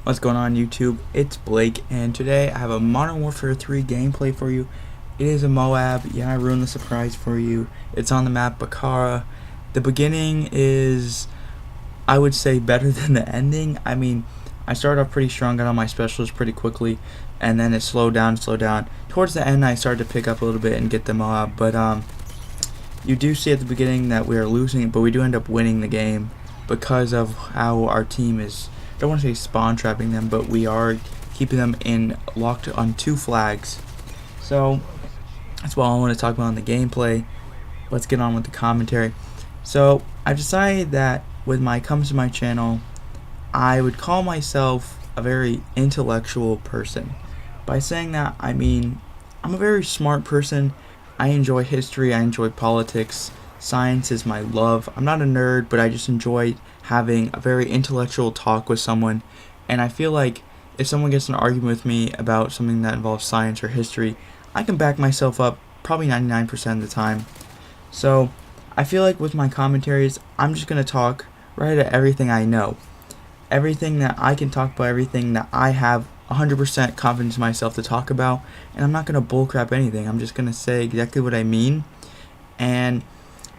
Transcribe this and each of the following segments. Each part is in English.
What's going on YouTube? It's Blake, and today I have a Modern Warfare 3 gameplay for you. It is a MOAB. Yeah, I ruined the surprise for you. It's on the map Bakaara. The beginning is, I would say, better than the ending. I mean, I started off pretty strong, got on my specials pretty quickly, and then it slowed down. Towards the end, I started to pick up a little bit and get the MOAB, but you do see at the beginning that we are losing, but we do end up winning the game because of how our team is. I don't want to say spawn trapping them, but we are keeping them locked on 2 flags. So that's what I want to talk about in the gameplay. Let's get on with the commentary. So I decided that comes to my channel, I would call myself a very intellectual person. By saying that, I mean I'm a very smart person. I enjoy history, I enjoy politics. Science is my love. I'm not a nerd, but I just enjoy having a very intellectual talk with someone, and I feel like if someone gets in an argument with me about something that involves science or history, I can back myself up probably 99% of the time. So I feel like with my commentaries, I'm just going to talk right at everything I know. Everything that I can talk about, everything that I have 100% confidence in myself to talk about, and I'm not going to bullcrap anything. I'm just going to say exactly what I mean and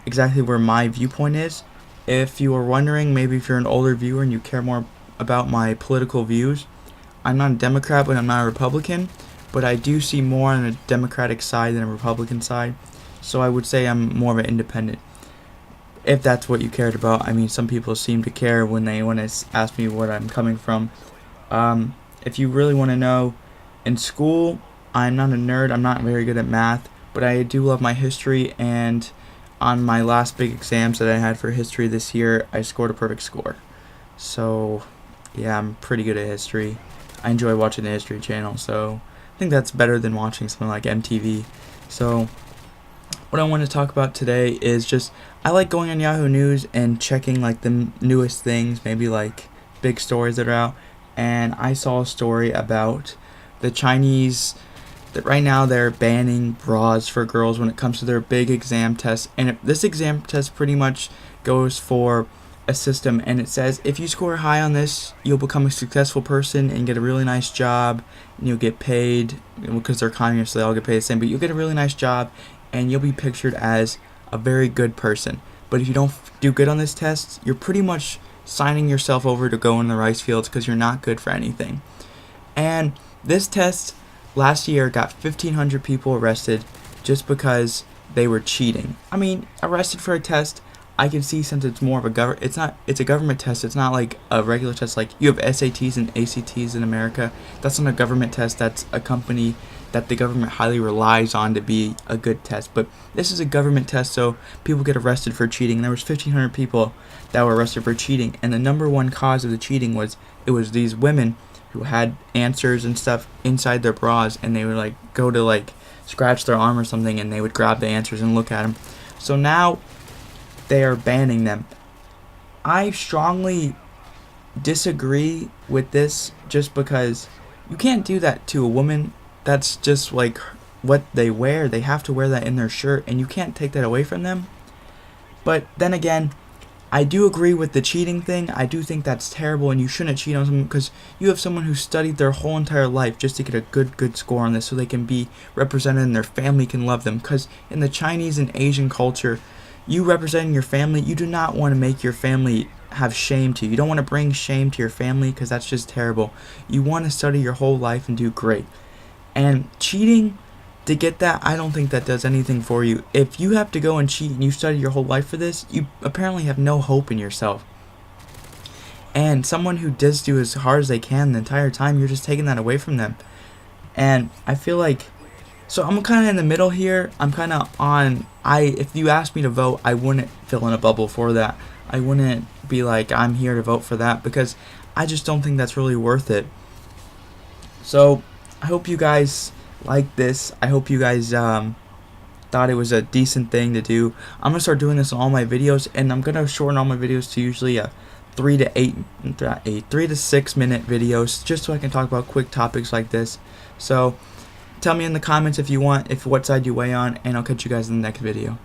exactly where my viewpoint is. If you are wondering, maybe if you're an older viewer and you care more about my political views, I'm not a Democrat, but I'm not a Republican, but I do see more on a Democratic side than a Republican side, so I would say I'm more of an independent, if that's what you cared about. I mean, some people seem to care when they want to ask me what I'm coming from. If you really want to know, in school, I'm not a nerd, I'm not very good at math, but I do love my history, and on my last big exams that I had for history this year, I scored a perfect score. So yeah, I'm pretty good at history. I enjoy watching the History Channel, so I think that's better than watching something like MTV. So what I want to talk about today is just, I like going on Yahoo News and checking like the newest things, maybe like big stories that are out, and I saw a story about the Chinese that right now they're banning bras for girls when it comes to their big exam test. And this exam test pretty much goes for a system, and it says if you score high on this, you'll become a successful person and get a really nice job, and you'll get paid, because they're communists, so they all get paid the same, but you'll get a really nice job and you'll be pictured as a very good person. But if you don't do good on this test, you're pretty much signing yourself over to go in the rice fields because you're not good for anything. And this test last year got 1,500 people arrested just because they were cheating. I mean, arrested for a test, I can see, since it's more of a it's a government test. It's not like a regular test like you have SATs and ACTs in America. That's not a government test. That's a company that the government highly relies on to be a good test. But this is a government test, so people get arrested for cheating. And there was 1,500 people that were arrested for cheating, and the #1 cause of the cheating was these women who had answers and stuff inside their bras, and they would like go to like scratch their arm or something, and they would grab the answers and look at them. So now they are banning them. I strongly disagree with this, just because you can't do that to a woman. That's just like what they wear. They have to wear that in their shirt, and you can't take that away from them. But then again, I do agree with the cheating thing. I do think that's terrible, and you shouldn't cheat on someone, because you have someone who studied their whole entire life just to get a good score on this, so they can be represented and their family can love them. Because in the Chinese and Asian culture, you representing your family, you do not want to make your family have shame to you. You don't want to bring shame to your family, because that's just terrible. You want to study your whole life and do great. And cheating to get that, I don't think that does anything for you. If you have to go and cheat and you study your whole life for this, you apparently have no hope in yourself. And someone who does do as hard as they can the entire time, you're just taking that away from them. And I feel like, so I'm kind of in the middle here. I'm kind of on, if you asked me to vote, I wouldn't fill in a bubble for that. I wouldn't be like, I'm here to vote for that, because I just don't think that's really worth it. So I hope you guys like this. I hope you guys thought it was a decent thing to do. I'm gonna start doing this on all my videos, and I'm gonna shorten all my videos to usually a 3 to 6 minute videos, just so I can talk about quick topics like this. So Tell me in the comments if you want, if what side you weigh on, and I'll catch you guys in the next video.